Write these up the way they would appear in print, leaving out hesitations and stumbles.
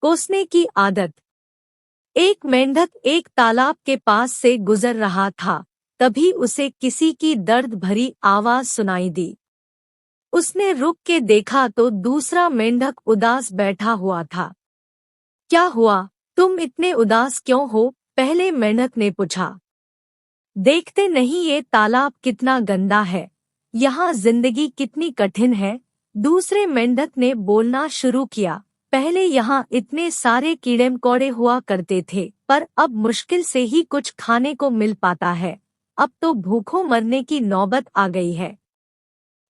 कोसने की आदत। एक मेंढक एक तालाब के पास से गुजर रहा था, तभी उसे किसी की दर्द भरी आवाज सुनाई दी। उसने रुक के देखा तो दूसरा मेंढक उदास बैठा हुआ था। क्या हुआ, तुम इतने उदास क्यों हो? पहले मेंढक ने पूछा। देखते नहीं ये तालाब कितना गंदा है, यहाँ जिंदगी कितनी कठिन है। दूसरे मेंढक ने बोलना शुरू किया। पहले यहाँ इतने सारे कीड़े मकोड़े हुआ करते थे, पर अब मुश्किल से ही कुछ खाने को मिल पाता है। अब तो भूखों मरने की नौबत आ गई है।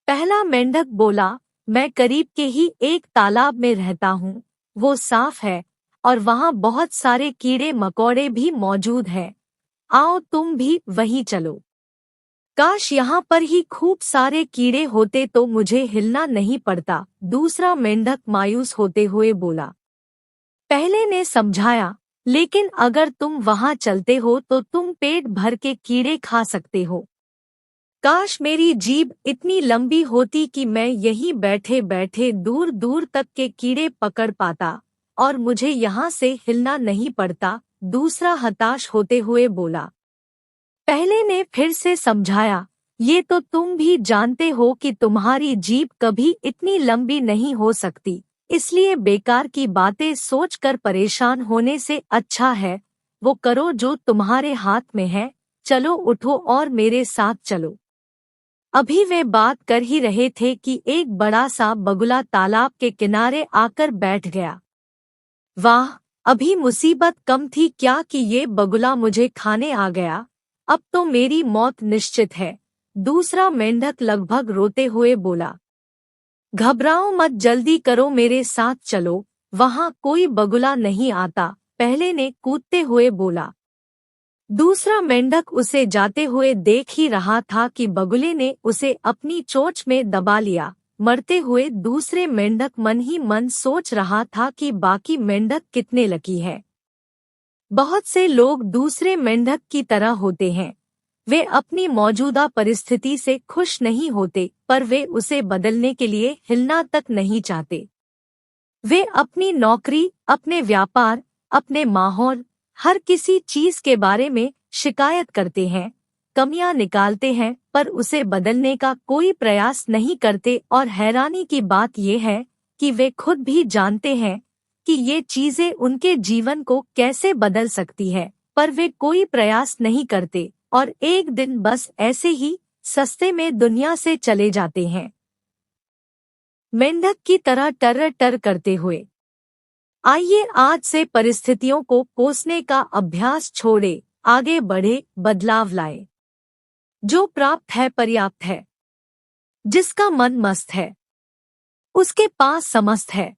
पहला मेंढक बोला, मैं करीब के ही एक तालाब में रहता हूँ। वो साफ है और वहाँ बहुत सारे कीड़े मकोड़े भी मौजूद हैं। आओ तुम भी वहीं चलो। काश यहाँ पर ही खूब सारे कीड़े होते तो मुझे हिलना नहीं पड़ता, दूसरा मेंढक मायूस होते हुए बोला। पहले ने समझाया, लेकिन अगर तुम वहाँ चलते हो तो तुम पेट भर के कीड़े खा सकते हो। काश मेरी जीभ इतनी लंबी होती कि मैं यहीं बैठे बैठे दूर दूर तक के कीड़े पकड़ पाता और मुझे यहाँ से हिलना नहीं पड़ता, दूसरा हताश होते हुए बोला। पहले ने फिर से समझाया, ये तो तुम भी जानते हो कि तुम्हारी जीभ कभी इतनी लंबी नहीं हो सकती, इसलिए बेकार की बातें सोचकर परेशान होने से अच्छा है वो करो जो तुम्हारे हाथ में है। चलो उठो और मेरे साथ चलो। अभी वे बात कर ही रहे थे कि एक बड़ा सा बगुला तालाब के किनारे आकर बैठ गया। वाह, अभी मुसीबत कम थी क्या कि ये बगुला मुझे खाने आ गया। अब तो मेरी मौत निश्चित है, दूसरा मेंढक लगभग रोते हुए बोला। घबराओ मत, जल्दी करो, मेरे साथ चलो, वहाँ कोई बगुला नहीं आता, पहले ने कूदते हुए बोला। दूसरा मेंढक उसे जाते हुए देख ही रहा था कि बगुले ने उसे अपनी चोंच में दबा लिया। मरते हुए दूसरे मेंढक मन ही मन सोच रहा था कि बाकी मेंढक कितने लकी है। बहुत से लोग दूसरे मेंढक की तरह होते हैं, वे अपनी मौजूदा परिस्थिति से खुश नहीं होते, पर वे उसे बदलने के लिए हिलना तक नहीं चाहते। वे अपनी नौकरी, अपने व्यापार, अपने माहौल, हर किसी चीज के बारे में शिकायत करते हैं, कमियां निकालते हैं, पर उसे बदलने का कोई प्रयास नहीं करते। और हैरानी की बात यह है कि वे खुद भी जानते हैं कि ये चीजें उनके जीवन को कैसे बदल सकती है, पर वे कोई प्रयास नहीं करते और एक दिन बस ऐसे ही सस्ते में दुनिया से चले जाते हैं, मेंढक की तरह टर टर करते हुए। आइए आज से परिस्थितियों को कोसने का अभ्यास छोड़े, आगे बढ़े, बदलाव लाए। जो प्राप्त है पर्याप्त है, जिसका मन मस्त है उसके पास समस्त है।